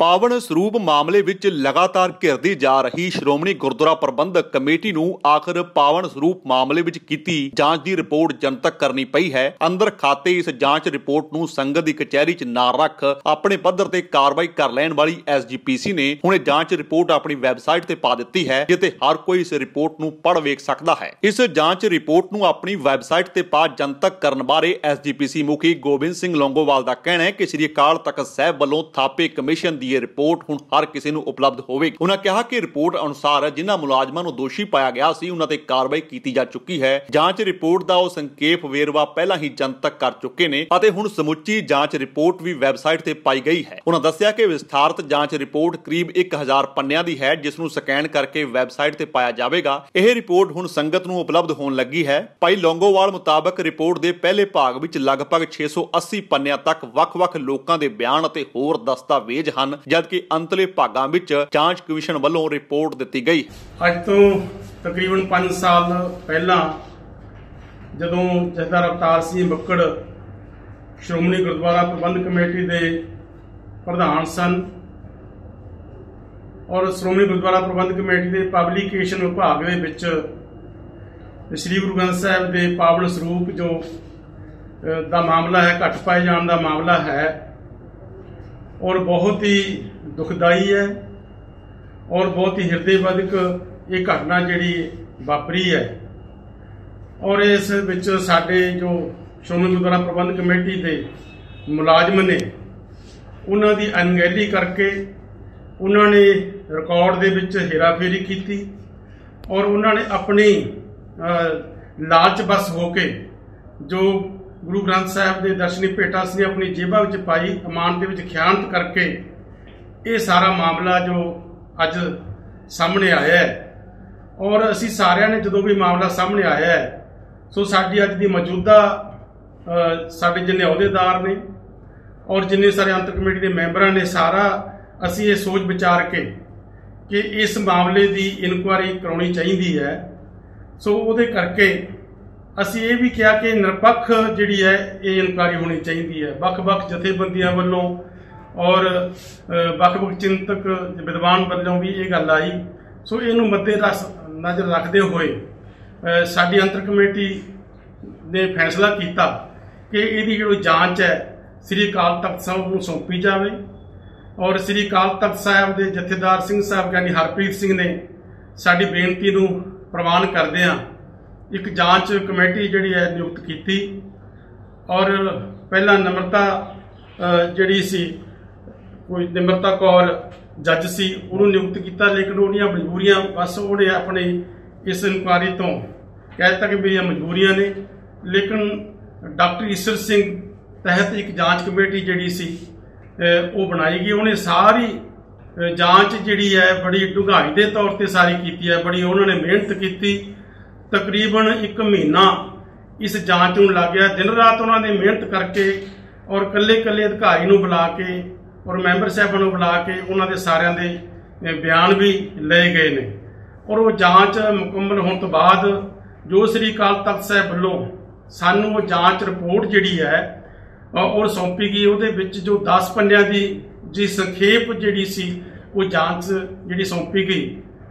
पावन सरूप मामले विच लगातार घिरदी जा रही श्रोमणी गुरुद्वारा प्रबंधक कमेटी नूं आखिर पावन सरूप मामले विच कीती जांच दी रिपोर्ट जनतक करनी पई है। अंदर खाते इस जांच रिपोर्ट नूं संगत दी कचहरी च ना रख अपने पद्धर ते कार्रवाई कर लैण वाली SGPC ने हुणे जांच रिपोर्ट अपनी वैबसाइट ते पा दित्ती है, जिते हर कोई इस रिपोर्ट नूं पढ़ वेख सकदा है। इस जांच रिपोर्ट नूं अपनी वैबसाइट ते पा जनतक करन बारे SGPC मुखी गोबिंद सिंह लौंगोवाल दा कहना है कि श्री अकाल तख्त साहिब वल्लों थापे कमीशन दी रिपोर्ट हुण हर किसी नूं उपलब्ध होवेगी। उन्हां कहा कि रिपोर्ट अनुसार जिन्हां मुलाजमां नूं दोषी पाया गया सी उन्हां ते कार्रवाई कीती जा चुकी है। जांच रिपोर्ट दा ਉਹ ਸੰਖੇਪ ਵੇਰਵਾ ਪਹਿਲਾਂ ਹੀ ਜਨਤਕ ਕਰ ਚੁੱਕੇ ਨੇ ਅਤੇ ਹੁਣ ਸਮੁੱਚੀ ਜਾਂਚ ਰਿਪੋਰਟ ਵੀ ਵੈਬਸਾਈਟ ਤੇ ਪਾਈ ਗਈ ਹੈ। ਉਹਨਾਂ ਦੱਸਿਆ ਕਿ ਵਿਸਥਾਰਤ ਜਾਂਚ ਰਿਪੋਰਟ ਕਰੀਬ 1000 ਪੰਨਿਆਂ ਦੀ ਹੈ, ਜਿਸ ਨੂੰ ਸਕੈਨ ਕਰਕੇ ਵੈਬਸਾਈਟ ਤੇ ਪਾਇਆ ਜਾਵੇਗਾ। ਇਹ ਰਿਪੋਰਟ ਹੁਣ ਸੰਗਤ ਨੂੰ ਉਪਲਬਧ ਹੋਣ ਲੱਗੀ ਹੈ। ਭਾਈ ਲੌਂਗੋਵਾਲ ਮੁਤਾਬਕ ਰਿਪੋਰਟ ਦੇ ਪਹਿਲੇ ਭਾਗ ਵਿੱਚ ਲਗਭਗ 680 ਪੰਨਿਆਂ ਤੱਕ ਵੱਖ-ਵੱਖ ਲੋਕਾਂ ਦੇ ਬਿਆਨ ਅਤੇ ਹੋਰ ਦਸਤਾਵੇਜ਼ ਹਨ, ਜਦਕਿ ਅੰਤਲੇ ਭਾਗਾਂ ਵਿੱਚ ਜਾਂਚ ਕਮਿਸ਼ਨ ਵੱਲੋਂ ਰਿਪੋਰਟ ਦਿੱਤੀ ਗਈ। ਅੱਜ ਤੋਂ ਤਕਰੀਬਨ 5 ਸਾਲ ਪਹਿਲਾਂ ਜਦੋਂ ਜਥੇਦਾਰ ਅਵਤਾਰ ਸਿੰਘ ਬੱਕੜ ਸ਼੍ਰੋਮਣੀ ਗੁਰਦੁਆਰਾ ਪ੍ਰਬੰਧਕ ਕਮੇਟੀ ਦੇ ਪ੍ਰਧਾਨ ਸਨ ਔਰ ਸ਼੍ਰੋਮਣੀ ਗੁਰਦੁਆਰਾ ਪ੍ਰਬੰਧਕ ਕਮੇਟੀ ਦੇ ਪਬਲੀਕੇਸ਼ਨ ਵਿਭਾਗ ਦੇ ਵਿੱਚ ਸ੍ਰੀ ਗੁਰੂ ਗ੍ਰੰਥ ਸਾਹਿਬ ਦੇ ਪਾਵਨ ਸਰੂਪ ਜੋ ਦਾ ਮਾਮਲਾ ਹੈ, ਘੱਟ ਪਾਏ ਜਾਣ ਦਾ ਮਾਮਲਾ ਹੈ ਔਰ ਬਹੁਤ ਹੀ ਦੁਖਦਾਈ ਹੈ ਔਰ ਬਹੁਤ ਹੀ ਹਿਰਦੇਵਦਕ ਇਹ ਘਟਨਾ ਜਿਹੜੀ ਵਾਪਰੀ ਹੈ। ਔਰ ਇਸ ਵਿੱਚ ਸਾਡੇ ਜੋ ਸ਼੍ਰੋਮਣੀ ਗੁਰਦੁਆਰਾ ਪ੍ਰਬੰਧਕ ਕਮੇਟੀ ਦੇ ਮੁਲਾਜ਼ਮ ਨੇ ਉਹਨਾਂ ਦੀ ਅਣਗਹਿਲੀ ਕਰਕੇ ਉਹਨਾਂ ਨੇ ਰਿਕਾਰਡ ਦੇ ਵਿੱਚ ਹੇਰਾਫੇਰੀ ਕੀਤੀ ਔਰ ਉਹਨਾਂ ਨੇ ਆਪਣੀ ਲਾਲਚ ਬਸ ਹੋ ਕੇ ਜੋ ਗੁਰੂ ਗ੍ਰੰਥ ਸਾਹਿਬ ਦੇ ਦਰਸ਼ਨੀ ਭੇਟਾਂ ਸੀ ਆਪਣੀ ਜੇਬਾਂ ਵਿੱਚ ਪਾਈ, ਅਮਾਨਤ ਦੇ ਵਿੱਚ ਖਿਆਨਤ ਕਰਕੇ ਇਹ ਸਾਰਾ ਮਾਮਲਾ ਜੋ ਅੱਜ ਸਾਹਮਣੇ ਆਇਆ ਹੈ। ਔਰ ਅਸੀਂ ਸਾਰਿਆਂ ਨੇ ਜਦੋਂ ਵੀ ਮਾਮਲਾ ਸਾਹਮਣੇ ਆਇਆ ਹੈ ਸੋ ਸਾਡੀ ਅੱਜ ਦੀ ਮੌਜੂਦਾ ਸਾਡੇ ਜਿੰਨੇ ਅਹੁਦੇਦਾਰ ਨੇ ਔਰ ਜਿੰਨੇ ਸਾਰੇ ਅੰਤਰ ਕਮੇਟੀ ਦੇ ਮੈਂਬਰਾਂ ਨੇ ਸਾਰਾ ਅਸੀਂ ਇਹ ਸੋਚ ਵਿਚਾਰ ਕੇ ਕਿ ਇਸ ਮਾਮਲੇ ਦੀ ਇਨਕੁਆਇਰੀ ਕਰਾਉਣੀ ਚਾਹੀਦੀ ਹੈ। ਸੋ ਉਹਦੇ ਕਰਕੇ ਅਸੀਂ ਇਹ ਵੀ ਕਿਹਾ ਕਿ ਨਿਰਪੱਖ ਜਿਹੜੀ ਹੈ ਇਹ ਇਨਕੁਆਇਰੀ ਹੋਣੀ ਚਾਹੀਦੀ ਹੈ। ਵੱਖ-ਵੱਖ ਜਥੇਬੰਦੀਆਂ ਵੱਲੋਂ ਔਰ ਵੱਖ-ਵੱਖ ਚਿੰਤਕ ਵਿਦਵਾਨ ਵੱਲੋਂ ਵੀ ਇਹ ਗੱਲ ਆਈ। ਸੋ ਇਹਨੂੰ ਮੱਦੇ ਨਜ਼ਰ ਰੱਖਦੇ ਹੋਏ ਸਾਡੀ ਅੰਤਰ ਕਮੇਟੀ ਨੇ ਫੈਸਲਾ ਕੀਤਾ ਕਿ ਇਹਦੀ ਜਿਹੜੀ ਜਾਂਚ ਹੈ ਸ੍ਰੀ ਅਕਾਲ ਤਖਤ ਸਾਹਿਬ ਨੂੰ ਸੌਂਪੀ ਜਾਵੇ ਔਰ ਸ੍ਰੀ ਅਕਾਲ ਤਖਤ ਸਾਹਿਬ ਦੇ ਜਥੇਦਾਰ ਸਿੰਘ ਸਾਹਿਬ ਯਾਨੀ ਹਰਪ੍ਰੀਤ ਸਿੰਘ ਨੇ ਸਾਡੀ ਬੇਨਤੀ ਨੂੰ ਪ੍ਰਵਾਨ ਕਰਦਿਆਂ ਇੱਕ ਜਾਂਚ ਕਮੇਟੀ ਜਿਹੜੀ ਹੈ ਨਿਯੁਕਤ ਕੀਤੀ ਔਰ ਪਹਿਲਾਂ ਨਿਮਰਤਾ ਜਿਹੜੀ ਸੀ ਕੋਈ ਨਿਮਰਤਾ ਕੌਰ ਜੱਜ ਸੀ ਉਹਨੂੰ ਨਿਯੁਕਤ ਕੀਤਾ, ਲੇਕਿਨ ਉਹਦੀਆਂ ਮਜਬੂਰੀਆਂ ਬਸ ਉਹਨੇ ਆਪਣੀ ਇਸ ਇਨਕੁਆਇਰੀ ਤੋਂ ਕਹਿ ਦਿੱਤਾ ਕਿ ਮੇਰੀਆਂ ਮਜਬੂਰੀਆਂ ਨੇ। ਲੇਕਿਨ ਡਾਕਟਰ ਈਸ਼ਰ ਸਿੰਘ ਤਹਿਤ ਇੱਕ ਜਾਂਚ ਕਮੇਟੀ ਜਿਹੜੀ ਸੀ ਉਹ ਬਣਾਈ ਗਈ। ਉਹਨੇ ਸਾਰੀ ਜਾਂਚ ਜਿਹੜੀ ਹੈ ਬੜੀ ਡੂੰਘਾਈ ਦੇ ਤੌਰ ਤੇ ਸਾਰੀ ਕੀਤੀ ਹੈ, ਬੜੀ ਉਹਨਾਂ ਨੇ ਮਿਹਨਤ ਕੀਤੀ। ਤਕਰੀਬਨ 1 ਮਹੀਨਾ ਇਸ ਜਾਂਚ ਨੂੰ ਲੱਗ ਗਿਆ, ਦਿਨ ਰਾਤ ਉਹਨਾਂ ਨੇ ਮਿਹਨਤ ਕਰਕੇ ਔਰ ਇਕੱਲੇ ਅਧਿਕਾਰੀ ਨੂੰ ਬੁਲਾ ਕੇ ਔਰ ਮੈਂਬਰ ਸਾਹਿਬਾਂ ਨੂੰ ਬੁਲਾ ਕੇ ਉਹਨਾਂ ਦੇ ਸਾਰਿਆਂ ਦੇ ਬਿਆਨ ਵੀ ਲਏ ਗਏ ਨੇ। ਔਰ ਉਹ ਜਾਂਚ ਮੁਕੰਮਲ ਹੋਣ ਤੋਂ ਬਾਅਦ ਜੋ ਸ੍ਰੀ ਅਕਾਲ ਤਖਤ ਸਾਹਿਬ ਵੱਲੋਂ ਸਾਨੂੰ ਉਹ ਜਾਂਚ ਰਿਪੋਰਟ ਜਿਹੜੀ ਹੈ ਔਰ ਸੌਂਪੀ ਗਈ, ਉਹਦੇ ਵਿੱਚ ਜੋ 10 ਪੰਨਿਆਂ ਦੀ ਸੰਖੇਪ ਜਿਹੜੀ ਸੀ ਉਹ ਜਾਂਚ ਜਿਹੜੀ ਸੌਂਪੀ ਗਈ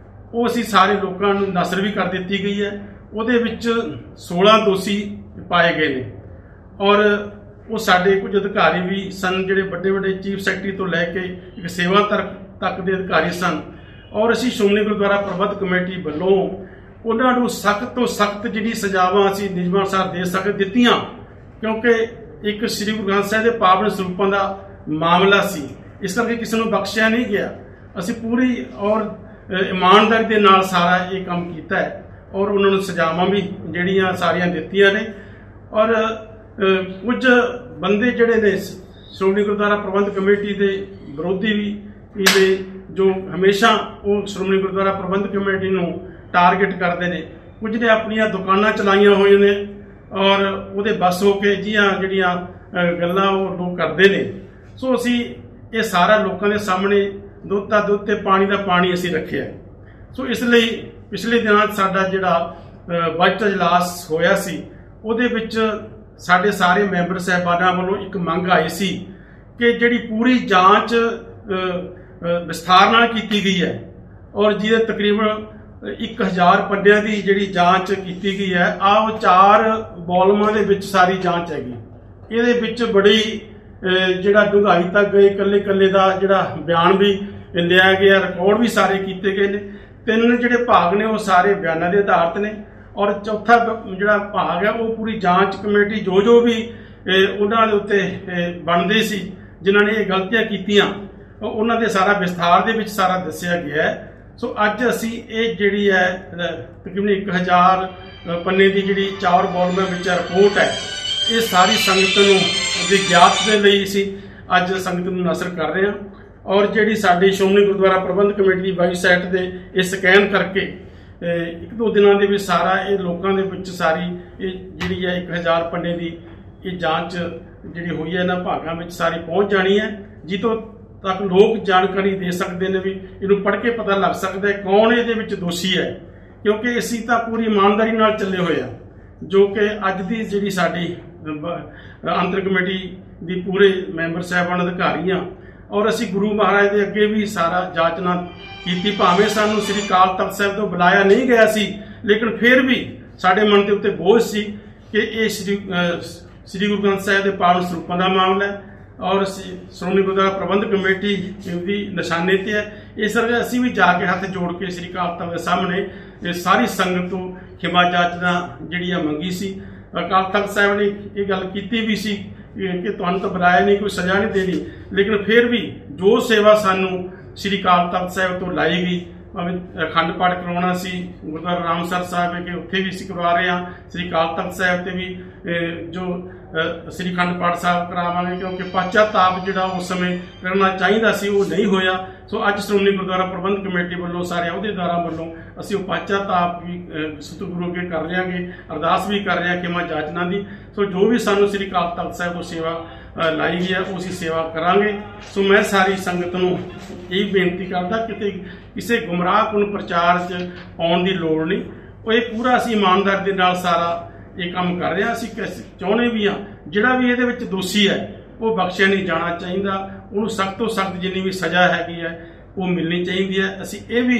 ਉਹ ਅਸੀਂ ਸਾਰੇ ਲੋਕਾਂ ਨੂੰ ਨਸਰ ਵੀ ਕਰ ਦਿੱਤੀ ਗਈ ਹੈ। ਉਹਦੇ ਵਿੱਚ 16 ਦੋਸ਼ੀ ਪਾਏ ਗਏ ਨੇ ਔਰ ਉਹ ਸਾਡੇ ਕੁਝ ਅਧਿਕਾਰੀ ਵੀ ਸਨ ਜਿਹੜੇ ਵੱਡੇ ਚੀਫ ਸੈਕਟਰੀ ਤੋਂ ਲੈ ਕੇ ਇੱਕ ਸੇਵਾ ਤੱਕ ਦੇ ਅਧਿਕਾਰੀ ਸਨ। ਔਰ ਅਸੀਂ ਸ਼੍ਰੋਮਣੀ ਗੁਰਦੁਆਰਾ ਪ੍ਰਬੰਧਕ ਕਮੇਟੀ ਵੱਲੋਂ ਉਹਨਾਂ ਨੂੰ ਸਖਤ ਤੋਂ ਸਖਤ ਜਿਹੜੀ ਸਜ਼ਾਵਾਂ ਅਸੀਂ ਨਿਯਮਾਂ ਅਨੁਸਾਰ ਦੇ ਸਕਦੇ ਦਿੱਤੀਆਂ, ਕਿਉਂਕਿ ਇੱਕ ਸ੍ਰੀ ਗੁਰੂ ਗ੍ਰੰਥ ਸਾਹਿਬ ਦੇ ਪਾਵਨ ਸਰੂਪਾਂ ਦਾ ਮਾਮਲਾ ਸੀ, ਇਸ ਕਰਕੇ ਕਿਸੇ ਨੂੰ ਬਖਸ਼ਿਆ ਨਹੀਂ ਗਿਆ। ਅਸੀਂ ਪੂਰੀ ਔਰ ਇਮਾਨਦਾਰੀ ਦੇ ਨਾਲ ਸਾਰਾ ਇਹ ਕੰਮ ਕੀਤਾ ਹੈ ਔਰ ਉਹਨਾਂ ਨੂੰ ਸਜ਼ਾਵਾਂ ਵੀ ਜਿਹੜੀਆਂ ਸਾਰੀਆਂ ਦਿੱਤੀਆਂ ਨੇ। ਔਰ ਕੁਝ ਬੰਦੇ ਜਿਹੜੇ ਨੇ ਸ਼੍ਰੋਮਣੀ ਗੁਰਦੁਆਰਾ ਪ੍ਰਬੰਧਕ ਕਮੇਟੀ ਦੇ ਵਿਰੋਧੀ ਵੀ ਇਹਦੇ ਜੋ ਹਮੇਸ਼ਾ ਉਹ ਸ਼੍ਰੋਮਣੀ ਗੁਰਦੁਆਰਾ ਪ੍ਰਬੰਧਕ ਕਮੇਟੀ ਨੂੰ ਟਾਰਗੇਟ ਕਰਦੇ ਨੇ, ਕੁਝ ਨੇ ਆਪਣੀਆਂ ਦੁਕਾਨਾਂ ਚਲਾਈਆਂ ਹੋਈਆਂ ਨੇ ਔਰ ਉਹਦੇ ਬਸ ਹੋ ਕੇ ਜਿਹੜੀਆਂ ਗੱਲਾਂ ਉਹ ਲੋਕ ਕਰਦੇ ਨੇ। ਸੋ ਅਸੀਂ ਇਹ ਸਾਰਾ ਲੋਕਾਂ ਦੇ ਸਾਹਮਣੇ ਦੁੱਧ ਦਾ ਦੁੱਧ ਤੇ ਪਾਣੀ ਦਾ ਪਾਣੀ ਅਸੀਂ ਰੱਖਿਆ। ਸੋ ਇਸ ਲਈ ਪਿਛਲੇ ਦਿਨਾਂ ਸਾਡਾ ਜਿਹੜਾ ਬਜਟ ਇਜਲਾਸ ਹੋਇਆ ਸੀ ਉਹਦੇ ਵਿੱਚ ਸਾਡੇ ਸਾਰੇ ਮੈਂਬਰ ਸਾਹਿਬਾਨਾਂ ਵੱਲੋਂ ਇੱਕ ਮੰਗ ਆਈ ਸੀ ਕਿ ਜਿਹੜੀ ਪੂਰੀ ਜਾਂਚ ਵਿਸਥਾਰ ਨਾਲ ਕੀਤੀ ਗਈ ਹੈ ਔਰ ਜਿਹਦੇ ਤਕਰੀਬਨ 1000 ਪੰਡਿਆਂ ਦੀ ਜਿਹੜੀ ਜਾਂਚ ਕੀਤੀ ਗਈ ਹੈ। ਆਹ 4 ਵੋਲਮਾਂ ਦੇ ਵਿੱਚ ਸਾਰੀ ਜਾਂਚ ਹੈਗੀ। ਇਹਦੇ ਵਿੱਚ ਬੜੀ ਜਿਹੜਾ ਡੂੰਘਾਈ ਤੱਕ ਗਏ, ਇਕੱਲੇ ਦਾ ਜਿਹੜਾ ਬਿਆਨ ਵੀ ਲਿਆ ਗਿਆ, ਰਿਕਾਰਡ ਵੀ ਸਾਰੇ ਕੀਤੇ ਗਏ ਨੇ। 3 ਜਿਹੜੇ ਭਾਗ ਨੇ ਉਹ ਸਾਰੇ ਬਿਆਨਾਂ ਦੇ ਆਧਾਰਿਤ ਨੇ ਔਰ ਚੌਥਾ ਜਿਹੜਾ ਭਾਗ ਹੈ ਉਹ ਪੂਰੀ ਜਾਂਚ ਕਮੇਟੀ ਜੋ ਵੀ ਉਹਨਾਂ ਦੇ ਉੱਤੇ ਬਣਦੇ ਸੀ, ਜਿਨ੍ਹਾਂ ਨੇ ਇਹ ਗਲਤੀਆਂ ਕੀਤੀਆਂ, ਉਹਨਾਂ ਦੇ ਸਾਰਾ ਵਿਸਥਾਰ ਦੇ ਵਿੱਚ ਸਾਰਾ ਦੱਸਿਆ ਗਿਆ ਹੈ। ਸੋ ਅੱਜ ਅਸੀਂ ਇਹ ਜਿਹੜੀ ਹੈ ਤਕਰੀਬਨ 1000 ਪੰਨੇ ਦੀ ਜਿਹੜੀ 4 ਵੋਲਮਾਂ ਵਿੱਚ ਰਿਪੋਰਟ ਹੈ, ਇਹ ਸਾਰੀ ਸੰਗਤ ਨੂੰ ਦੀ ਗਿਆਤ ਦੇ ਲਈ ਅਸੀਂ ਅੱਜ ਸੰਗਤ ਨੂੰ ਨਸ਼ਰ ਕਰ ਰਹੇ ਹਾਂ। ਔਰ ਜਿਹੜੀ ਸਾਡੀ ਸ਼੍ਰੋਮਣੀ ਗੁਰਦੁਆਰਾ ਪ੍ਰਬੰਧਕ ਕਮੇਟੀ ਦੀ ਵੈਬਸਾਈਟ ਦੇ ਇਹ ਸਕੈਨ ਕਰਕੇ 1-2 ਦਿਨਾਂ ਦੇ ਵਿੱਚ ਸਾਰਾ ਇਹ ਲੋਕਾਂ ਦੇ ਵਿੱਚ ਸਾਰੀ ਇਹ ਜਿਹੜੀ ਹੈ 1000 ਪੰਨੇ ਦੀ ਇਹ ਜਾਂਚ ਜਿਹੜੀ ਹੋਈ ਹੈ ਇਹਨਾਂ ਭਾਗਾਂ ਵਿੱਚ ਸਾਰੀ ਪਹੁੰਚ ਜਾਣੀ ਹੈ, ਜਿੱਥੋਂ ਤੱਕ ਲੋਕ ਜਾਣਕਾਰੀ ਦੇ ਸਕਦੇ ਨੇ ਵੀ ਇਹਨੂੰ ਪੜ੍ਹ ਕੇ ਪਤਾ ਲੱਗ ਸਕਦਾ ਹੈ ਕੌਣ ਇਹਦੇ ਵਿੱਚ ਦੋਸ਼ੀ ਹੈ। ਕਿਉਂਕਿ ਅਸੀਂ ਤਾਂ ਪੂਰੀ ਇਮਾਨਦਾਰੀ ਨਾਲ ਚੱਲੇ ਹੋਏ ਆ, ਜੋ ਕਿ ਅੱਜ ਦੀ ਜਿਹੜੀ ਸਾਡੀ ਅੰਤਰ ਕਮੇਟੀ ਦੀ ਪੂਰੇ ਮੈਂਬਰ ਸਾਹਿਬਾਨ ਅਧਿਕਾਰੀ ਆ ਔਰ ਅਸੀਂ ਗੁਰੂ ਮਹਾਰਾਜ ਦੇ ਅੱਗੇ ਵੀ ਸਾਰਾ ਜਾਚਨਾ ਕੀਤੀ। ਭਾਵੇਂ ਸਾਨੂੰ ਸ੍ਰੀ ਅਕਾਲ ਤਖ਼ਤ ਸਾਹਿਬ ਤੋਂ ਬੁਲਾਇਆ ਨਹੀਂ ਗਿਆ ਸੀ, ਲੇਕਿਨ ਫਿਰ ਵੀ ਸਾਡੇ ਮਨ ਦੇ ਉੱਤੇ ਬੋਝ ਸੀ ਕਿ ਇਹ ਸ੍ਰੀ ਗੁਰੂ ਗ੍ਰੰਥ ਸਾਹਿਬ ਦੇ ਪਾਵਨ ਸਰੂਪਾਂ ਦਾ ਮਾਮਲਾ ਹੈ ਔਰ ਸ਼੍ਰੋਮਣੀ ਗੁਰਦੁਆਰਾ ਪ੍ਰਬੰਧਕ ਕਮੇਟੀ ਦੀ ਨਿਸ਼ਾਨੇ ਤੇ ਹੈ। ਇਸ ਕਰਕੇ ਅਸੀਂ ਵੀ ਜਾ ਕੇ ਹੱਥ ਜੋੜ ਕੇ ਸ੍ਰੀ ਅਕਾਲ ਤਖ਼ਤ ਦੇ ਸਾਹਮਣੇ ਸਾਰੀ ਸੰਗਤ ਤੋਂ ਖਿਮਾ ਜਾਚਨਾ ਜਿਹੜੀ ਆ ਮੰਗੀ ਸੀ। ਅਕਾਲ ਤਖ਼ਤ ਸਾਹਿਬ ਨੇ ਇਹ ਗੱਲ ਕੀਤੀ ਵੀ ਸੀ ਕਿ ਤੁਹਾਨੂੰ ਤਾਂ ਬੁਲਾਇਆ ਨਹੀਂ, ਕੋਈ ਸਜ਼ਾ ਨਹੀਂ ਦੇਣੀ, ਲੇਕਿਨ ਫਿਰ ਵੀ ਜੋ ਸੇਵਾ ਸਾਨੂੰ ਸ੍ਰੀ ਅਕਾਲ ਤਖ਼ਤ ਸਾਹਿਬ ਤੋਂ ਲਾਈ ਗਈ, ਭਾਵੇਂ ਅਖੰਡ ਪਾਠ ਕਰਵਾਉਣਾ ਸੀ ਗੁਰਦੁਆਰਾ ਰਾਮਸਰ ਸਾਹਿਬ ਹੈ ਕਿ ਉੱਥੇ ਵੀ ਅਸੀਂ ਕਰਵਾ ਰਹੇ ਹਾਂ, ਸ੍ਰੀ ਅਕਾਲ ਤਖ਼ਤ ਸਾਹਿਬ ਤੇ ਵੀ ਜੋ ਸ੍ਰੀ ਅਖੰਡ ਪਾਠ ਸਾਹਿਬ ਕਰਾਵਾਂਗੇ, ਕਿਉਂਕਿ ਪਛਤਾਪ ਜਿਹੜਾ ਉਸ ਸਮੇਂ ਕਰਨਾ ਚਾਹੀਦਾ ਸੀ ਉਹ ਨਹੀਂ ਹੋਇਆ। ਸੋ ਅੱਜ ਸ਼੍ਰੋਮਣੀ ਗੁਰਦੁਆਰਾ ਪ੍ਰਬੰਧਕ ਕਮੇਟੀ ਵੱਲੋਂ ਸਾਰੇ ਅਹੁਦੇਦਾਰਾਂ ਵੱਲੋਂ ਅਸੀਂ ਉਹ ਪਛਤਾਪ ਵੀ ਸਤਿਗੁਰੂ ਅੱਗੇ ਕਰ ਰਹਾਂਗੇ, ਅਰਦਾਸ ਵੀ ਕਰ ਰਹੇ ਹਾਂ ਖਿਮਾ ਜਾਚਨਾ ਦੀ। ਸੋ ਜੋ ਵੀ ਸਾਨੂੰ ਸ੍ਰੀ ਅਕਾਲ ਤਖ਼ਤ ਸਾਹਿਬ ਤੋਂ ਸੇਵਾ ਲਾਈ ਗਈ ਹੈ ਉਹ ਅਸੀਂ ਸੇਵਾ ਕਰਾਂਗੇ। ਸੋ ਮੈਂ ਸਾਰੀ ਸੰਗਤ ਨੂੰ ਇਹ ਬੇਨਤੀ ਕਰਦਾ ਕਿ ਕਿਸੇ ਗੁੰਮਰਾਹਕੁਨ ਪ੍ਰਚਾਰ 'ਚ ਆਉਣ ਦੀ ਲੋੜ ਨਹੀਂ। ਉਹ ਇਹ ਪੂਰਾ ਅਸੀਂ ਇਮਾਨਦਾਰੀ ਦੇ ਨਾਲ ਸਾਰਾ ਇਹ ਕੰਮ ਕਰ ਰਹੇ ਹਾਂ। ਅਸੀਂ ਚਾਹੁੰਦੇ ਵੀ ਹਾਂ ਜਿਹੜਾ ਵੀ ਇਹਦੇ ਵਿੱਚ ਦੋਸ਼ੀ ਹੈ ਉਹ ਬਖਸ਼ਿਆ ਨਹੀਂ ਜਾਣਾ ਚਾਹੀਦਾ, ਉਹਨੂੰ ਸਖਤ ਤੋਂ ਸਖਤ ਜਿੰਨੀ ਵੀ ਸਜ਼ਾ ਹੈਗੀ ਹੈ ਉਹ ਮਿਲਣੀ ਚਾਹੀਦੀ ਹੈ। ਅਸੀਂ ਇਹ ਵੀ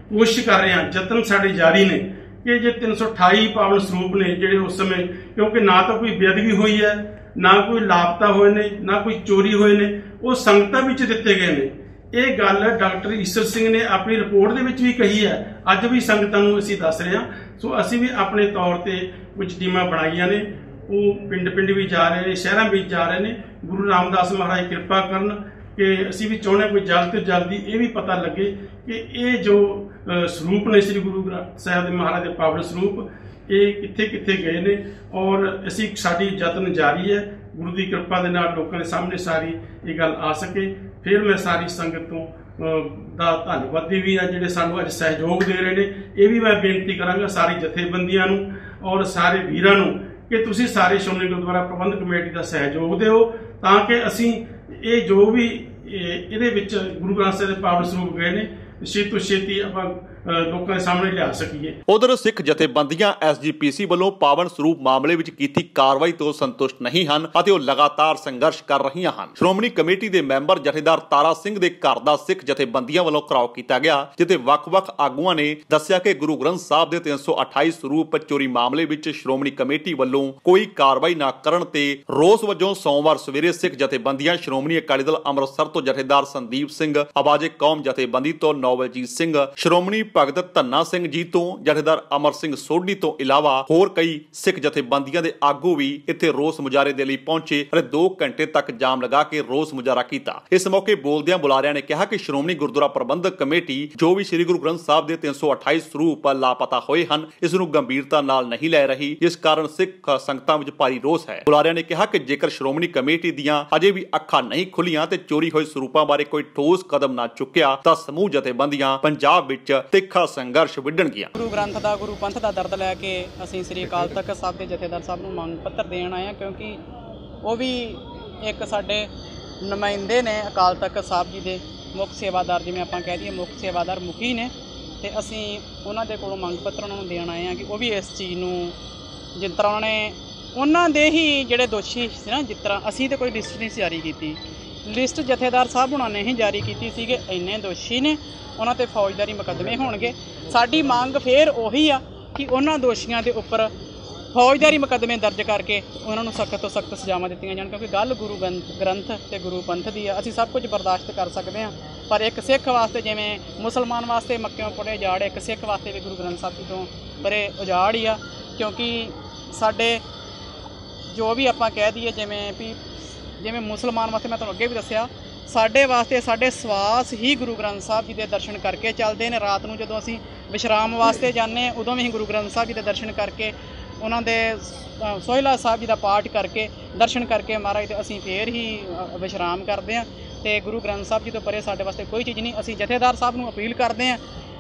ਕੋਸ਼ਿਸ਼ ਕਰ ਰਹੇ ਹਾਂ, ਯਤਨ ਸਾਡੇ ਜਾਰੀ ਨੇ ਕਿ ਜੇ 328 ਪਾਵਨ ਸਰੂਪ ਨੇ ਜਿਹੜੇ ਉਸ ਸਮੇਂ, ਕਿਉਂਕਿ ਨਾ ਤਾਂ ਕੋਈ ਬੇਅਦਬੀ ਹੋਈ ਹੈ, ਨਾ ਕੋਈ ਲਾਪਤਾ ਹੋਏ ਨੇ, ਨਾ ਕੋਈ ਚੋਰੀ ਹੋਏ ਨੇ, ਉਹ ਸੰਗਤਾਂ ਵਿੱਚ ਦਿੱਤੇ ਗਏ ਨੇ। ਇਹ ਗੱਲ ਡਾਕਟਰ ਈਸ਼ਰ ਸਿੰਘ ਨੇ ਆਪਣੀ ਰਿਪੋਰਟ ਦੇ ਵਿੱਚ ਵੀ ਕਹੀ ਹੈ, ਅੱਜ ਵੀ ਸੰਗਤਾਂ ਨੂੰ ਅਸੀਂ ਦੱਸ ਰਹੇ ਹਾਂ। ਸੋ ਅਸੀਂ ਵੀ ਆਪਣੇ ਤੌਰ ਤੇ ਕੁਝ ਟੀਮਾਂ ਬਣਾਈਆਂ ਨੇ, ਉਹ ਪਿੰਡ ਵੀ ਜਾ ਰਹੇ ਨੇ, ਸ਼ਹਿਰਾਂ ਵਿੱਚ ਜਾ ਰਹੇ ਨੇ। ਗੁਰੂ ਰਾਮਦਾਸ ਮਹਾਰਾਜ ਕਿਰਪਾ ਕਰਨ ਕਿ ਅਸੀਂ ਵੀ ਚਾਹੁੰਦੇ ਕੋਈ ਜਲਦ ਤੋਂ ਜਲਦੀ ਇਹ ਵੀ ਪਤਾ ਲੱਗੇ ਕਿ ਇਹ ਜੋ ਸਰੂਪ ਨੇ ਸ੍ਰੀ ਗੁਰੂ ਗ੍ਰੰਥ ਸਾਹਿਬ ਦੇ ਮਹਾਰਾਜ ਦੇ ਪਾਵਨ ਸਰੂਪ ਇਹ ਕਿੱਥੇ ਗਏ ਨੇ। ਔਰ ਅਸੀਂ ਸਾਡੀ ਯਤਨ ਜਾਰੀ ਹੈ, ਗੁਰੂ ਦੀ ਕਿਰਪਾ ਦੇ ਨਾਲ ਲੋਕਾਂ ਦੇ ਸਾਹਮਣੇ ਸਾਰੀ ਇਹ ਗੱਲ ਆ ਸਕੇ। ਫਿਰ ਮੈਂ ਸਾਰੀ ਸੰਗਤ ਤੋਂ ਦਾ ਧੰਨਵਾਦੀ ਵੀ ਆ ਜਿਹੜੇ ਸਾਨੂੰ ਅੱਜ ਸਹਿਯੋਗ ਦੇ ਰਹੇ ਨੇ। ਇਹ ਵੀ ਮੈਂ ਬੇਨਤੀ ਕਰਾਂਗਾ ਸਾਰੀ ਜਥੇਬੰਦੀਆਂ ਨੂੰ ਔਰ ਸਾਰੇ ਵੀਰਾਂ ਨੂੰ ਕਿ ਤੁਸੀਂ ਸਾਰੇ ਸ਼੍ਰੋਮਣੀ ਗੁਰਦੁਆਰਾ ਪ੍ਰਬੰਧਕ ਕਮੇਟੀ ਦਾ ਸਹਿਯੋਗ ਦਿਓ, ਤਾਂ ਕਿ ਅਸੀਂ ਇਹ ਜੋ ਵੀ ਇਹਦੇ ਵਿੱਚ ਗੁਰੂ ਗ੍ਰੰਥ ਸਾਹਿਬ ਦੇ ਪਾਵਨ ਸਰੂਪ ਗਏ ਨੇ ਛੇਤੀ ਤੋਂ ਛੇਤੀ ਆਪਾਂ ਲੋਕਾਂ ਦੇ ਸਾਹਮਣੇ ਲਿਆ ਸਕੀਏ। ਉਧਰ ਸਿੱਖ ਜਥੇਬੰਦੀਆਂ SGPC ਵੱਲੋਂ ਪਾਵਨ ਸਰੂਪ ਮਾਮਲੇ ਵਿੱਚ ਕੀਤੀ ਕਾਰਵਾਈ ਤੋਂ ਸੰਤੁਸ਼ਟ ਨਹੀਂ ਹਨ ਅਤੇ ਉਹ ਲਗਾਤਾਰ ਸੰਘਰਸ਼ ਕਰ ਰਹੀਆਂ ਹਨ। ਸ਼੍ਰੋਮਣੀ ਕਮੇਟੀ ਦੇ ਮੈਂਬਰ ਜਥੇਦਾਰ ਤਾਰਾ ਸਿੰਘ ਦੇ ਘਰ ਦਾ ਸਿੱਖ ਜਥੇਬੰਦੀਆਂ ਵੱਲੋਂ ਘਿਰਾਓ ਕੀਤਾ ਗਿਆ, ਜਿੱਥੇ ਵੱਖ-ਵੱਖ ਆਗੂਆਂ ਨੇ ਦੱਸਿਆ ਕਿ ਗੁਰੂ ਗ੍ਰੰਥ ਸਾਹਿਬ ਦੇ 328 ਸਰੂਪ ਚੋਰੀ ਮਾਮਲੇ ਵਿੱਚ ਸ਼੍ਰੋਮਣੀ ਕਮੇਟੀ ਵੱਲੋਂ ਕੋਈ ਕਾਰਵਾਈ ਨਾ ਕਰਨ ਤੇ ਰੋਸ ਵਜੋਂ ਸੋਮਵਾਰ ਸਵੇਰੇ ਸਿੱਖ ਜਥੇਬੰਦੀਆਂ ਸ਼੍ਰੋਮਣੀ ਅਕਾਲੀ ਦਲ ਅੰਮ੍ਰਿਤਸਰ ਤੋਂ ਜਥੇਦਾਰ ਸੰਦੀਪ ਸਿੰਘ, ਆਵਾਜ਼ੇ ਕੌਮ ਜਥੇਬੰਦੀ ਤੋਂ ਨੌਵਲਜੀਤ ਸਿੰਘ, ਸ਼੍ਰੋਮਣੀ ਭਗਤ ਧੰਨਾ ਸਿੰਘ ਜੀ ਤੋਂ ਜਥੇਦਾਰ ਅਮਰ ਸਿੰਘ ਸੋਢੀ ਤੋਂ ਇਲਾਵਾ ਹੋਰ ਕਈ ਸਿੱਖ ਜਥੇਬੰਦੀਆਂ ਦੇ ਆਗੂ ਵੀ ਇੱਥੇ ਰੋਸ ਮੁਜ਼ਾਹਰੇ ਦੇ ਲਈ ਪਹੁੰਚੇ ਅਤੇ 2 ਘੰਟੇ ਤੱਕ ਜਾਮ ਲਗਾ ਕੇ ਰੋਸ ਮੁਜ਼ਾਹਰਾ ਕੀਤਾ। ਇਸ ਮੌਕੇ ਬੋਲਦਿਆਂ ਬੁਲਾਰਿਆਂ ਨੇ ਕਿਹਾ ਕਿ ਸ਼੍ਰੋਮਣੀ ਗੁਰਦੁਆਰਾ ਪ੍ਰਬੰਧਕ ਕਮੇਟੀ ਜੋ ਵੀ ਸ੍ਰੀ ਗੁਰੂ ਗ੍ਰੰਥ ਸਾਹਿਬ ਦੇ 328 ਸਰੂਪ ਲਾਪਤਾ ਹੋਏ ਹਨ ਇਸ ਨੂੰ ਗੰਭੀਰਤਾ ਨਾਲ ਨਹੀਂ ਲੈ ਰਹੀ, ਜਿਸ ਕਾਰਨ ਸਿੱਖ ਸੰਗਤਾਂ ਵਿੱਚ ਭਾਰੀ ਰੋਸ ਹੈ। ਬੁਲਾਰਿਆਂ ਨੇ ਕਿਹਾ ਕਿ ਜੇਕਰ ਸ਼੍ਰੋਮਣੀ ਕਮੇਟੀ ਦੀਆਂ ਅਜੇ ਵੀ ਅੱਖਾਂ ਨਹੀਂ ਖੁੱਲੀਆਂ ਤੇ ਚੋਰੀ ਹੋਏ ਸਰੂਪਾਂ ਬਾਰੇ ਕੋਈ ਠੋਸ ਕਦਮ ਨਾ ਚੁੱਕਿਆ ਤਾਂ ਸਮੂਹ ਜਥੇਬੰਦੀਆਂ ਪੰਜਾਬ ਵਿੱਚ ਤਿੱਖਾ ਸੰਘਰਸ਼ ਵਿੱਢਣਗੀਆਂ। ਗੁਰੂ ਗ੍ਰੰਥ ਦਾ, ਗੁਰੂ ਪੰਥ ਦਾ ਦਰਦ ਲੈ ਕੇ ਅਸੀਂ ਸ੍ਰੀ ਅਕਾਲ ਤਖ਼ਤ ਸਾਹਿਬ ਦੇ ਜਥੇਦਾਰ ਸਾਹਿਬ ਨੂੰ ਮੰਗ ਪੱਤਰ ਦੇਣ ਆਏ ਹਾਂ, ਕਿਉਂਕਿ ਉਹ ਵੀ ਇੱਕ ਸਾਡੇ ਨੁਮਾਇੰਦੇ ਨੇ ਅਕਾਲ ਤਖ਼ਤ ਸਾਹਿਬ ਜੀ ਦੇ, ਮੁੱਖ ਸੇਵਾਦਾਰ, ਜਿਵੇਂ ਆਪਾਂ ਕਹਿ ਦਈਏ ਮੁੱਖ ਸੇਵਾਦਾਰ ਮੁਖੀ ਨੇ, ਤੇ ਅਸੀਂ ਉਹਨਾਂ ਦੇ ਕੋਲੋਂ ਮੰਗ ਪੱਤਰ ਉਹਨਾਂ ਨੂੰ ਦੇਣ ਆਏ ਹਾਂ ਕਿ ਉਹ ਵੀ ਇਸ ਚੀਜ਼ ਨੂੰ, ਜਿਸ ਤਰ੍ਹਾਂ ਉਹਨਾਂ ਦੇ ਹੀ ਜਿਹੜੇ ਦੋਸ਼ੀ ਸੀ ਨਾ, ਜਿਸ ਤਰ੍ਹਾਂ ਅਸੀਂ ਤਾਂ ਕੋਈ ਲਿਸਟ ਨਹੀਂ ਜਾਰੀ ਕੀਤੀ, ਲਿਸਟ ਜਥੇਦਾਰ ਸਾਹਿਬ ਹੁਣਾਂ ਨੇ ਹੀ ਜਾਰੀ ਕੀਤੀ ਸੀ ਕਿ ਇੰਨੇ ਦੋਸ਼ੀ ਨੇ, ਉਹਨਾਂ ਤੇ ਫੌਜਦਾਰੀ ਮੁਕੱਦਮੇ ਹੋਣਗੇ। ਸਾਡੀ ਮੰਗ ਫੇਰ ਉਹੀ ਆ ਕਿ ਉਹਨਾਂ ਦੋਸ਼ੀਆਂ ਦੇ ਉੱਪਰ ਫੌਜਦਾਰੀ ਮੁਕੱਦਮੇ ਦਰਜ ਕਰਕੇ ਉਹਨਾਂ ਨੂੰ ਸਖਤ ਤੋਂ ਸਖਤ ਸਜ਼ਾਵਾਂ ਦਿੱਤੀਆਂ ਜਾਣ, ਕਿਉਂਕਿ ਗੱਲ ਗੁਰੂ ਗ੍ਰੰਥ ਤੇ ਗੁਰੂ ਪੰਥ ਦੀ ਆ। ਅਸੀਂ ਸਭ ਕੁਝ ਬਰਦਾਸ਼ਤ ਕਰ ਸਕਦੇ ਹਾਂ, ਪਰ ਇੱਕ ਸਿੱਖ ਵਾਸਤੇ ਜਿਵੇਂ ਮੁਸਲਮਾਨ ਵਾਸਤੇ ਮੱਕਿਓਂ ਪਰੇ ਉਜਾੜ, ਇੱਕ ਸਿੱਖ ਵਾਸਤੇ ਵੀ ਗੁਰੂ ਗ੍ਰੰਥ ਸਾਹਿਬ ਜੀ ਤੋਂ ਪਰੇ ਉਜਾੜ ਹੀ ਆ। ਕਿਉਂਕਿ ਸਾਡੇ ਜੋ ਵੀ ਆਪਾਂ ਕਹਿ ਦਈਏ, ਜਿਵੇਂ ਮੁਸਲਮਾਨ ਵਾਸਤੇ ਮੈਂ ਤੁਹਾਨੂੰ ਅੱਗੇ ਵੀ ਦੱਸਿਆ, ਸਾਡੇ ਵਾਸਤੇ ਸਾਡੇ ਸਵਾਸ ਹੀ ਗੁਰੂ ਗ੍ਰੰਥ ਸਾਹਿਬ ਜੀ ਦੇ ਦਰਸ਼ਨ ਕਰਕੇ ਚੱਲਦੇ ਨੇ। ਰਾਤ ਨੂੰ ਜਦੋਂ ਅਸੀਂ ਵਿਸ਼ਰਾਮ ਵਾਸਤੇ ਜਾਂਦੇ ਉਦੋਂ ਵੀ ਅਸੀਂ ਗੁਰੂ ਗ੍ਰੰਥ ਸਾਹਿਬ ਜੀ ਦੇ ਦਰਸ਼ਨ ਕਰਕੇ, ਉਹਨਾਂ ਦੇ ਸੋਹਿਲਾ ਸਾਹਿਬ ਜੀ ਦਾ ਪਾਠ ਕਰਕੇ, ਦਰਸ਼ਨ ਕਰਕੇ ਮਹਾਰਾਜ ਦੇ ਅਸੀਂ ਫੇਰ ਹੀ ਵਿਸ਼ਰਾਮ ਕਰਦੇ ਹਾਂ। ਤੇ ਗੁਰੂ ਗ੍ਰੰਥ ਸਾਹਿਬ ਜੀ ਤੋਂ ਪਰੇ ਸਾਡੇ ਵਾਸਤੇ ਕੋਈ ਚੀਜ਼ ਨਹੀਂ। ਅਸੀਂ ਜਥੇਦਾਰ ਸਾਹਿਬ ਨੂੰ ਅਪੀਲ ਕਰਦੇ ਹਾਂ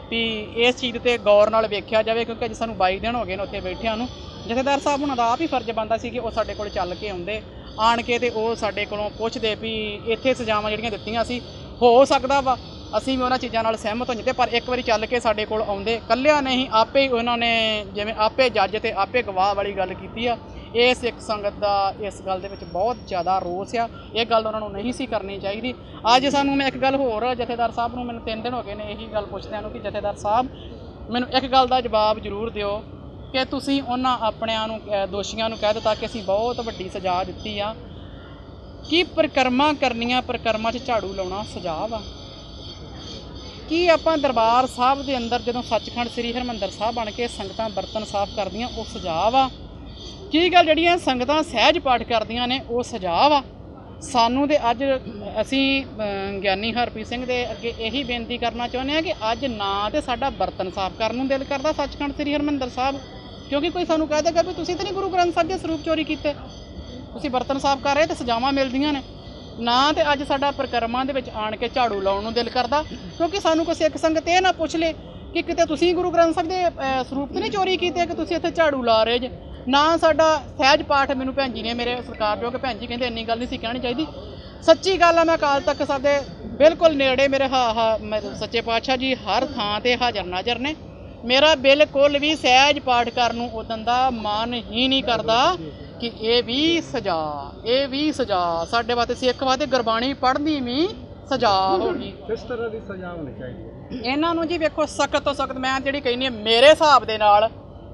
ਵੀ ਇਸ ਚੀਜ਼ 'ਤੇ ਗੌਰ ਨਾਲ ਵੇਖਿਆ ਜਾਵੇ, ਕਿਉਂਕਿ ਅੱਜ ਸਾਨੂੰ 22 ਦਿਨ ਹੋ ਗਏ ਨੇ ਉੱਥੇ ਬੈਠਿਆਂ ਨੂੰ। ਜਥੇਦਾਰ ਸਾਹਿਬ ਉਹਨਾਂ ਦਾ ਆਪ ਹੀ ਫਰਜ਼ ਬਣਦਾ ਸੀ ਕਿ ਉਹ ਸਾਡੇ ਕੋਲ ਚੱਲ ਕੇ ਆਉਂਦੇ, ਆਣ ਕੇ ਤੇ ਉਹ ਸਾਡੇ ਕੋਲੋਂ ਪੁੱਛਦੇ ਵੀ ਇੱਥੇ ਸਜ਼ਾਵਾਂ ਜਿਹੜੀਆਂ ਦਿੱਤੀਆਂ ਸੀ, ਹੋ ਸਕਦਾ ਵਾ ਅਸੀਂ ਵੀ ਉਹਨਾਂ ਚੀਜ਼ਾਂ ਨਾਲ ਸਹਿਮਤ ਹੋ ਜਾਂਦੇ, ਪਰ ਇੱਕ ਵਾਰੀ ਚੱਲ ਕੇ ਸਾਡੇ ਕੋਲ ਆਉਂਦੇ। ਇਕੱਲਿਆਂ ਨਹੀਂ, ਆਪੇ ਹੀ ਉਹਨਾਂ ਨੇ ਜਿਵੇਂ ਆਪੇ ਜੱਜ ਤੇ ਆਪੇ ਗਵਾਹ ਵਾਲੀ ਗੱਲ ਕੀਤੀ ਆ। ਇਹ ਸਿੱਖ ਸੰਗਤ ਦਾ ਇਸ ਗੱਲ ਦੇ ਵਿੱਚ ਬਹੁਤ ਜ਼ਿਆਦਾ ਰੋਸ ਆ। ਇਹ ਗੱਲ ਉਹਨਾਂ ਨੂੰ ਨਹੀਂ ਸੀ ਕਰਨੀ ਚਾਹੀਦੀ। ਅੱਜ ਸਾਨੂੰ ਮੈਂ ਇੱਕ ਗੱਲ ਹੋਰ ਜਥੇਦਾਰ ਸਾਹਿਬ ਨੂੰ, ਮੈਨੂੰ 3 ਦਿਨ ਹੋ ਗਏ ਨੇ ਇਹੀ ਗੱਲ ਪੁੱਛਦਿਆਂ ਨੂੰ ਕਿ ਜਥੇਦਾਰ ਸਾਹਿਬ ਮੈਨੂੰ ਇੱਕ ਗੱਲ ਦਾ ਜਵਾਬ ਜ਼ਰੂਰ ਦਿਓ ਕਿ ਤੁਸੀਂ ਉਹਨਾਂ ਆਪਣਿਆਂ ਨੂੰ ਦੋਸ਼ੀਆਂ ਨੂੰ ਕਹਿ ਦਿੱਤਾ ਕਿ ਅਸੀਂ ਬਹੁਤ ਵੱਡੀ ਸਜ਼ਾ ਦਿੱਤੀ ਆ, ਕੀ ਪਰਿਕਰਮਾ ਕਰਨੀਆਂ, ਪਰਿਕਰਮਾ 'ਚ ਝਾੜੂ ਲਾਉਣਾ ਸਜ਼ਾ ਵਾ? ਕੀ ਆਪਾਂ ਦਰਬਾਰ ਸਾਹਿਬ ਦੇ ਅੰਦਰ ਜਦੋਂ ਸੱਚਖੰਡ ਸ੍ਰੀ ਹਰਿਮੰਦਰ ਸਾਹਿਬ ਬਣ ਕੇ ਸੰਗਤਾਂ ਬਰਤਨ ਸਾਫ਼ ਕਰਦੀਆਂ ਉਹ ਸਜ਼ਾ ਵਾ? ਕੀ ਗੱਲ ਜਿਹੜੀਆਂ ਸੰਗਤਾਂ ਸਹਿਜ ਪਾਠ ਕਰਦੀਆਂ ਨੇ ਉਹ ਸਜ਼ਾ ਵਾ? ਸਾਨੂੰ ਤੇ ਅੱਜ ਅਸੀਂ ਗਿਆਨੀ ਹਰਪ੍ਰੀਤ ਸਿੰਘ ਦੇ ਅੱਗੇ ਇਹੀ ਬੇਨਤੀ ਕਰਨਾ ਚਾਹੁੰਦੇ ਹਾਂ ਕਿ ਅੱਜ ਨਾ ਤੇ ਸਾਡਾ ਬਰਤਨ ਸਾਫ਼ ਕਰਨ ਨੂੰ ਦਿਲ ਕਰਦਾ ਸੱਚਖੰਡ ਸ੍ਰੀ ਹਰਿਮੰਦਰ ਸਾਹਿਬ, ਕਿਉਂਕਿ ਕੋਈ ਸਾਨੂੰ ਕਹਿ ਦੇਗਾ ਵੀ ਤੁਸੀਂ ਤਾਂ ਨਹੀਂ ਗੁਰੂ ਗ੍ਰੰਥ ਸਾਹਿਬ ਦੇ ਸਰੂਪ ਚੋਰੀ ਕੀਤੇ, ਤੁਸੀਂ ਬਰਤਨ ਸਾਫ਼ ਕਰ ਰਹੇ ਤੇ ਸਜ਼ਾਵਾਂ ਮਿਲਦੀਆਂ ਨੇ। ਨਾ ਤੇ ਅੱਜ ਸਾਡਾ ਪਰਿਕਰਮਾ ਦੇ ਵਿੱਚ ਆਣ ਕੇ ਝਾੜੂ ਲਾਉਣ ਨੂੰ ਦਿਲ ਕਰਦਾ, ਕਿਉਂਕਿ ਸਾਨੂੰ ਕੋਈ ਸਿੱਖ ਸੰਗਤ ਇਹ ਨਾ ਪੁੱਛ ਲੇ ਕਿ ਕਿਤੇ ਤੁਸੀਂ ਗੁਰੂ ਗ੍ਰੰਥ ਸਾਹਿਬ ਦੇ ਸਰੂਪ ਤਾਂ ਨਹੀਂ ਚੋਰੀ ਕੀਤੇ ਕਿ ਤੁਸੀਂ ਇੱਥੇ ਝਾੜੂ ਲਾ ਰਹੇ ਜੇ। ਨਾ ਸਾਡਾ ਸਹਿਜ ਪਾਠ, ਮੈਨੂੰ ਭੈਣ ਜੀ ਨੇ ਮੇਰੇ ਸਰਕਾਰਯੋਗ ਭੈਣ ਜੀ ਕਹਿੰਦੇ ਇੰਨੀ ਗੱਲ ਨਹੀਂ ਸੀ ਕਹਿਣੀ ਚਾਹੀਦੀ। ਸੱਚੀ ਗੱਲ ਆ, ਮੈਂ ਅਕਾਲ ਤਖਤ ਸਾਹਿਬ ਦੇ ਬਿਲਕੁਲ ਨੇੜੇ, ਮੇਰੇ ਸੱਚੇ ਪਾਤਸ਼ਾਹ ਜੀ ਹਰ ਥਾਂ ਤੇ ਹਾਜ਼ਰ ਨਾਜ਼ਰ ਨੇ। ਮੇਰਾ ਬਿਲਕੁਲ ਵੀ ਸਹਿਜ ਪਾਠ ਕਰਨ ਨੂੰ ਉਦੋਂ ਦਾ ਮਨ ਹੀ ਨਹੀਂ ਕਰਦਾ ਕਿ ਇਹ ਵੀ ਸਜ਼ਾ ਸਾਡੇ ਵਾਸਤੇ, ਸਿੱਖ ਵਾਸਤੇ ਗੁਰਬਾਣੀ ਪੜ੍ਹਨੀ ਵੀ ਸਜ਼ਾ ਹੋ ਗਈ। ਕਿਸ ਤਰ੍ਹਾਂ ਦੀ ਸਜ਼ਾ ਹੋਣੀ ਚਾਹੀਦੀ ਹੈ ਇਹਨਾਂ ਨੂੰ? ਜੀ ਵੇਖੋ, ਸਖਤ ਤੋਂ ਸਖਤ ਮੈਂ ਜਿਹੜੀ ਕਹਿੰਦੀ ਹਾਂ, ਮੇਰੇ ਹਿਸਾਬ ਦੇ ਨਾਲ,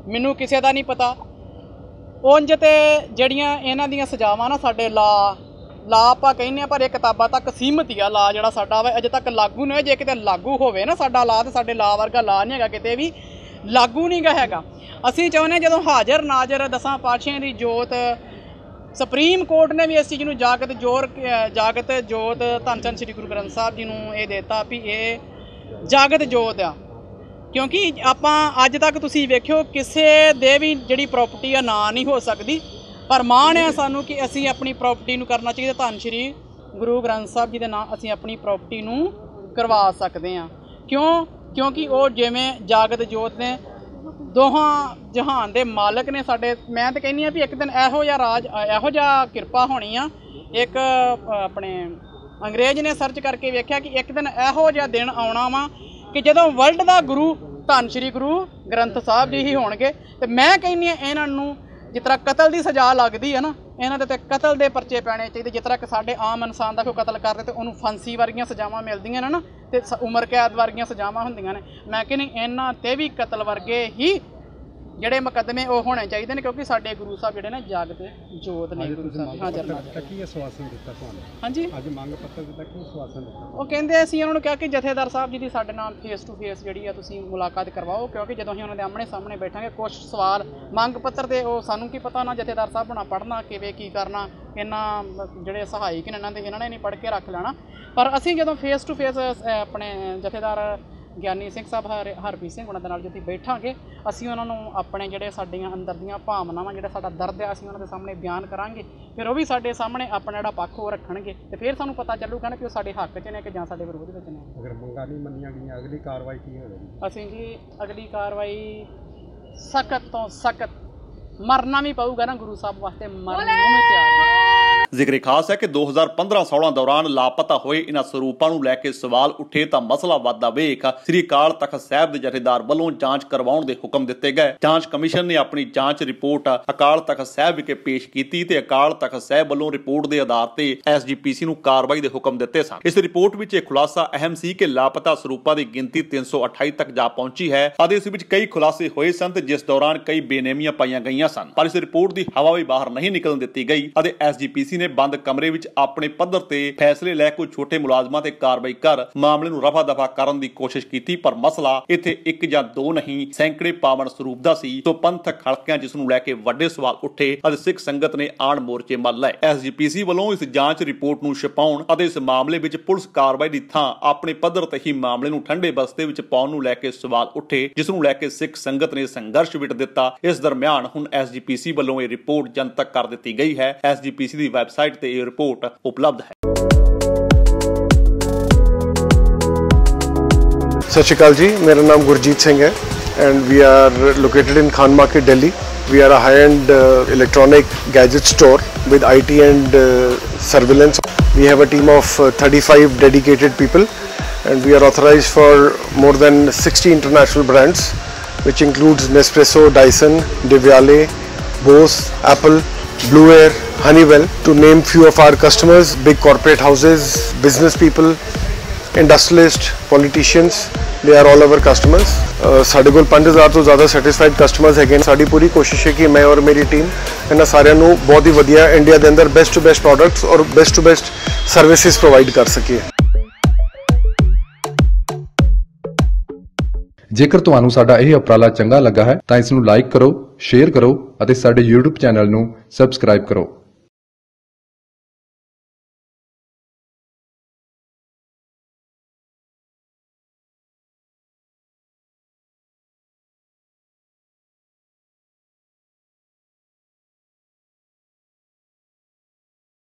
ਮੈਨੂੰ ਕਿਸੇ ਦਾ ਨਹੀਂ ਪਤਾ, ਉਂਝ ਤੇ ਜਿਹੜੀਆਂ ਇਹਨਾਂ ਦੀਆਂ ਸਜ਼ਾਵਾਂ ਨਾ ਸਾਡੇ ਲਾ ਆਪਾਂ ਕਹਿੰਦੇ ਹਾਂ, ਪਰ ਇਹ ਕਿਤਾਬਾਂ ਤੱਕ ਸੀਮਤ ਹੀ ਆ। ਲਾ ਜਿਹੜਾ ਸਾਡਾ ਵਾ ਅਜੇ ਤੱਕ ਲਾਗੂ ਨਹੀਂ ਹੋਇਆ। ਜੇ ਕਿਤੇ ਲਾਗੂ ਹੋਵੇ ਨਾ ਸਾਡਾ ਲਾ, ਤੇ ਸਾਡੇ ਲਾ ਵਰਗਾ ਲਾ ਨਹੀਂ ਹੈਗਾ, ਕਿਤੇ ਵੀ ਲਾਗੂ ਨਹੀਂ ਗਾ ਹੈਗਾ। ਅਸੀਂ ਚਾਹੁੰਦੇ ਜਦੋਂ ਹਾਜ਼ਰ ਨਾਜ਼ਰ 10 ਪਾਤਸ਼ਾਹਾਂ ਦੀ ਜੋਤ, ਸੁਪਰੀਮ ਕੋਰਟ ਨੇ ਵੀ ਇਸ ਚੀਜ਼ ਨੂੰ ਜਾਗਤ ਜੋਤ ਧੰਨ ਧੰਨ ਸ੍ਰੀ ਗੁਰੂ ਗ੍ਰੰਥ ਸਾਹਿਬ ਜੀ ਨੂੰ ਇਹ ਦੇਤਾ ਵੀ ਇਹ ਜਾਗਤ ਜੋਤ ਆ। ਕਿਉਂਕਿ ਆਪਾਂ ਅੱਜ ਤੱਕ ਤੁਸੀਂ ਵੇਖਿਓ ਕਿਸੇ ਦੇ ਵੀ ਜਿਹੜੀ ਪ੍ਰਾਪਰਟੀ ਆ ਨਾ ਨਹੀਂ ਹੋ ਸਕਦੀ, ਪਰ ਮਾਣ ਹੈ ਸਾਨੂੰ ਕਿ ਅਸੀਂ ਆਪਣੀ ਪ੍ਰਾਪਰਟੀ ਨੂੰ ਕਰਨਾ ਚਾਹੀਦਾ। ਧੰਨ ਸ਼੍ਰੀ ਗੁਰੂ ਗ੍ਰੰਥ ਸਾਹਿਬ ਜੀ ਦੇ ਨਾਂ ਅਸੀਂ ਆਪਣੀ ਪ੍ਰਾਪਰਟੀ ਨੂੰ ਕਰਵਾ ਸਕਦੇ ਹਾਂ। ਕਿਉਂਕਿ ਉਹ ਜਿਵੇਂ ਜਾਗਤ ਜੋਤ ਨੇ, ਦੋਹਾਂ ਜਹਾਨ ਦੇ ਮਾਲਕ ਨੇ ਸਾਡੇ। ਮੈਂ ਤਾਂ ਕਹਿੰਦੀ ਹਾਂ ਵੀ ਇੱਕ ਦਿਨ ਇਹੋ ਜਿਹਾ ਕਿਰਪਾ ਹੋਣੀ ਆ। ਇੱਕ ਆਪਣੇ ਅੰਗਰੇਜ਼ ਨੇ ਸਰਚ ਕਰਕੇ ਵੇਖਿਆ ਕਿ ਇੱਕ ਦਿਨ ਇਹੋ ਜਿਹਾ ਦਿਨ ਆਉਣਾ ਵਾ ਕਿ ਜਦੋਂ ਵਰਲਡ ਦਾ ਗੁਰੂ ਧੰਨ ਸ਼੍ਰੀ ਗੁਰੂ ਗ੍ਰੰਥ ਸਾਹਿਬ ਜੀ ਹੀ ਹੋਣਗੇ। ਤੇ ਮੈਂ ਕਹਿੰਦੀ ਹਾਂ ਇਹਨਾਂ ਨੂੰ ਜਿਸ ਤਰ੍ਹਾਂ ਕਤਲ ਦੀ ਸਜ਼ਾ ਲੱਗਦੀ ਹੈ ਨਾ, ਇਹਨਾਂ ਦੇ ਤੇ ਕਤਲ ਦੇ ਪਰਚੇ ਪੈਣੇ ਚਾਹੀਦੇ। ਜਿਸ ਤਰ੍ਹਾਂ ਕਿ ਸਾਡੇ ਆਮ ਇਨਸਾਨ ਦਾ ਕੋਈ ਕਤਲ ਕਰਦੇ ਤੇ ਉਹਨੂੰ ਫਾਂਸੀ ਵਰਗੀਆਂ ਸਜ਼ਾਵਾਂ ਮਿਲਦੀਆਂ ਨੇ ਨਾ, ਤੇ ਉਮਰ ਕੈਦ ਵਰਗੀਆਂ ਸਜ਼ਾਵਾਂ ਹੁੰਦੀਆਂ ਨੇ। ਮੈਂ ਕਹਿੰਦੀ ਇਹਨਾਂ ਤੇ ਵੀ ਕਤਲ ਵਰਗੇ ਹੀ ਜਿਹੜੇ ਮੁਕੱਦਮੇ ਉਹ ਹੋਣੇ ਚਾਹੀਦੇ ਨੇ, ਕਿਉਂਕਿ ਸਾਡੇ ਗੁਰੂ ਸਾਹਿਬ ਜਿਹੜੇ ਨੇ ਜਾਗਤ ਜੋਤ ਨੇ। ਗੁਰੂ ਸਾਹਿਬ ਹਾਜ਼ਰ ਨਾਜ਼ਰ। ਕੀ ਆਸ਼ਵਾਸਨ ਦਿੱਤਾ ਤੁਹਾਨੂੰ? ਹਾਂਜੀ, ਅੱਜ ਮੰਗ ਪੱਤਰ ਦਿੱਤਾ, ਕੀ ਆਸ਼ਵਾਸਨ ਦਿੱਤਾ? ਉਹ ਕਹਿੰਦੇ ਅਸੀਂ ਉਹਨਾਂ ਨੂੰ ਕਿਹਾ ਕਿ ਜਥੇਦਾਰ ਸਾਹਿਬ ਜੀ ਦੀ ਸਾਡੇ ਨਾਲ ਫੇਸ ਟੂ ਫੇਸ ਜਿਹੜੀ ਆ ਤੁਸੀਂ ਮੁਲਾਕਾਤ ਕਰਵਾਓ, ਕਿਉਂਕਿ ਜਦੋਂ ਅਸੀਂ ਉਹਨਾਂ ਦੇ ਆਮਣੇ ਸਾਹਮਣੇ ਬੈਠਾਂਗੇ ਕੁਝ ਸਵਾਲ ਮੰਗ ਪੱਤਰ ਦੇ ਉਹ ਸਾਨੂੰ ਕੀ ਪਤਾ ਨਾ ਜਥੇਦਾਰ ਸਾਹਿਬ ਹੋਣਾ ਪੜ੍ਹਨਾ ਕਿਵੇਂ ਕੀ ਕਰਨਾ, ਇਹਨਾਂ ਜਿਹੜੇ ਸਹਾਇਕ ਨੇ ਇਹਨਾਂ ਨੇ ਨਹੀਂ ਪੜ੍ਹ ਕੇ ਰੱਖ ਲੈਣਾ। ਪਰ ਅਸੀਂ ਜਦੋਂ ਫੇਸ ਟੂ ਫੇਸ ਆਪਣੇ ਜਥੇਦਾਰ ਗਿਆਨੀ ਸਿੰਘ ਸਾਹਿਬ ਹਰਪ੍ਰੀਤ ਸਿੰਘ ਉਹਨਾਂ ਦੇ ਨਾਲ ਜਦੋਂ ਬੈਠਾਂਗੇ, ਅਸੀਂ ਉਹਨਾਂ ਨੂੰ ਆਪਣੇ ਜਿਹੜੇ ਸਾਡੀਆਂ ਅੰਦਰ ਦੀਆਂ ਭਾਵਨਾਵਾਂ, ਜਿਹੜਾ ਸਾਡਾ ਦਰਦ ਹੈ, ਅਸੀਂ ਉਹਨਾਂ ਦੇ ਸਾਹਮਣੇ ਬਿਆਨ ਕਰਾਂਗੇ। ਫਿਰ ਉਹ ਵੀ ਸਾਡੇ ਸਾਹਮਣੇ ਆਪਣਾ ਜਿਹੜਾ ਪੱਖ ਉਹ ਰੱਖਣਗੇ, ਤੇ ਫਿਰ ਸਾਨੂੰ ਪਤਾ ਚੱਲੂਗਾ ਨਾ ਕਿ ਉਹ ਸਾਡੇ ਹੱਕ 'ਚ ਨੇ ਕਿ ਜਾਂ ਸਾਡੇ ਵਿਰੋਧ ਵਿੱਚ ਨੇ। ਅਗਰ ਮੰਗਾਂ ਨਹੀਂ ਮੰਨੀਆਂ ਗਈਆਂ, ਅਗਲੀ ਕਾਰਵਾਈ ਕੀ ਹੋਵੇਗੀ? ਅਸੀਂ ਜੀ ਅਗਲੀ ਕਾਰਵਾਈ ਸਖਤ ਤੋਂ ਸਖਤ, ਮਰਨਾ ਵੀ ਪਊਗਾ ਨਾ ਗੁਰੂ ਸਾਹਿਬ ਵਾਸਤੇ, ਮਰਨ ਨੂੰ ਵੀ ਤਿਆਰ ਹਾਂ। ਜ਼ਿਕਰ ਖਾਸ ਹੈ ਕਿ 2015-16 ਦੌਰਾਨ ਲਾਪਤਾ ਹੋਏ ਇਹਨਾਂ ਸਰੂਪਾਂ ਨੂੰ ਲੈ ਕੇ ਸਵਾਲ ਉੱਠੇ ਤਾਂ ਮਸਲਾ ਵੱਧਦਾ ਵੇਖ ਸ੍ਰੀ ਅਕਾਲ ਤਖਤ ਸਾਹਿਬ ਦੇ ਜਥੇਦਾਰ ਵੱਲੋਂ ਜਾਂਚ ਕਰਵਾਉਣ ਦੇ ਹੁਕਮ ਦਿੱਤੇ ਗਏ। ਜਾਂਚ ਕਮਿਸ਼ਨ ਨੇ ਆਪਣੀ ਜਾਂਚ ਰਿਪੋਰਟ ਅਕਾਲ ਤਖਤ ਸਾਹਿਬ ਵਿਖੇ ਪੇਸ਼ ਕੀਤੀ ਤੇ ਅਕਾਲ ਤਖਤ ਸਾਹਿਬ ਵੱਲੋਂ ਰਿਪੋਰਟ ਦੇ ਆਧਾਰ ਤੇ SGPC ਨੂੰ ਕਾਰਵਾਈ ਦੇ ਹੁਕਮ ਦਿੱਤੇ ਸਨ। ਇਸ ਰਿਪੋਰਟ ਵਿੱਚ ਇਹ ਖੁਲਾਸਾ ਅਹਿਮ ਸੀ ਕਿ ਲਾਪਤਾ ਸਰੂਪਾਂ ਦੀ ਗਿਣਤੀ 328 ਤੱਕ ਜਾ ਪਹੁੰਚੀ ਹੈ ਅਤੇ ਇਸ ਵਿੱਚ ਕਈ ਖੁਲਾਸੇ ਹੋਏ ਸਨ ਤੇ ਜਿਸ ਦੌਰਾਨ ਕਈ ਬੇਨੇਮੀਆਂ ਪਾਈਆਂ ਗਈਆਂ ਸਨ, ਪਰ ਇਸ ਰਿਪੋਰਟ ਦੀ ਹਵਾ ਵੀ ਬਾਹਰ ਨਹੀਂ ਨਿਕਲਣ ਦਿੱਤੀ ਗਈ ਅਤੇ SGPC ਨੇ ਬੰਦ ਕਮਰੇ ਵਿੱਚ ਆਪਣੇ ਪੱਧਰ ਤੇ ਫੈਸਲੇ ਲੈ ਕੇ ਛੋਟੇ ਮੁਲਾਜ਼ਮਾਂ ਤੇ ਕਾਰਵਾਈ ਕਰ ਮਾਮਲੇ ਨੂੰ ਰਫਾ ਦਫਾ ਕਰਨ ਦੀ ਕੋਸ਼ਿਸ਼ ਕੀਤੀ। ਪਰ ਮਸਲਾ ਇੱਥੇ ਇੱਕ ਜਾਂ ਦੋ ਨਹੀਂ, ਸੈਂਕੜੇ ਪਾਵਨ ਸਰੂਪ ਦਾ ਸੀ। ਸੋ ਪੰਥਕ ਹਲਕਿਆਂ ਜਿਸ ਨੂੰ ਲੈ ਕੇ ਵੱਡੇ ਸਵਾਲ ਉੱਠੇ ਅਤੇ ਸਿੱਖ ਸੰਗਤ ਨੇ ਆਣ ਮੋਰਚੇ ਮੱਲ ਲਏ। SGPC ਵੱਲੋਂ ਇਸ ਜਾਂਚ ਰਿਪੋਰਟ ਨੂੰ ਛਪਾਉਣ ਅਤੇ ਇਸ ਮਾਮਲੇ ਵਿੱਚ ਪੁਲਿਸ ਕਾਰਵਾਈ ਦੀ ਥਾਂ ਆਪਣੇ ਪੱਧਰ ਤੇ ਹੀ ਮਾਮਲੇ ਨੂੰ ਠੰਡੇ ਬਸਤੇ ਵਿੱਚ ਪਾਉਣ ਨੂੰ ਲੈ ਕੇ ਸਵਾਲ ਉੱਠੇ, ਜਿਸ ਨੂੰ ਲੈ ਕੇ ਸਿੱਖ ਸੰਗਤ ਨੇ ਸੰਘਰਸ਼ ਵਿੱਢ ਦਿੱਤਾ। ਇਸ ਦਰਮਿਆਨ ਹੁਣ SGPC ਵੱਲੋਂ ਇਹ ਰਿਪੋਰਟ ਜਨਤਕ ਕਰ ਦਿੱਤੀ ਗਈ ਹੈ। SGPC ਦੀ ਵੈਬਸਾਈਟ ਤੇ ਇਹ ਰਿਪੋਰਟ ਉਪਲਬਧ ਹੈ। सत श्री अकाल जी, मेरा नाम गुरजीत सिंह है and we are located in Khan Market, Delhi. We are a high-end electronic gadget store with IT and surveillance. We have a team of 35 dedicated people and we are authorized for more than 60 international brands, which includes Nespresso, Dyson, Devyale, Bose, Apple, Blue Air, Honeywell, to name few of our customers, big corporate houses, business people, industrialist, politicians, they are all our customers. साढ़े कोल 5000 तो ज़्यादा satisfied customers है। साड़ी पूरी कोशिश है कि मैं और मेरी टीम इन्हां सारिਆਂ ਨੂੰ बहुत ही वधिया इंडिया के अंदर बेस्ट टू बेस्ट प्रोडक्ट्स और best to best services provide कर सकीए। ਜੇਕਰ ਤੁਹਾਨੂੰ ਸਾਡਾ ਇਹ ਉਪਰਾਲਾ ਚੰਗਾ ਲੱਗਾ ਹੈ ਤਾਂ ਇਸ ਨੂੰ ਲਾਈਕ ਕਰੋ, ਸ਼ੇਅਰ ਕਰੋ ਅਤੇ ਸਾਡੇ YouTube ਚੈਨਲ ਨੂੰ ਸਬਸਕ੍ਰਾਈਬ ਕਰੋ।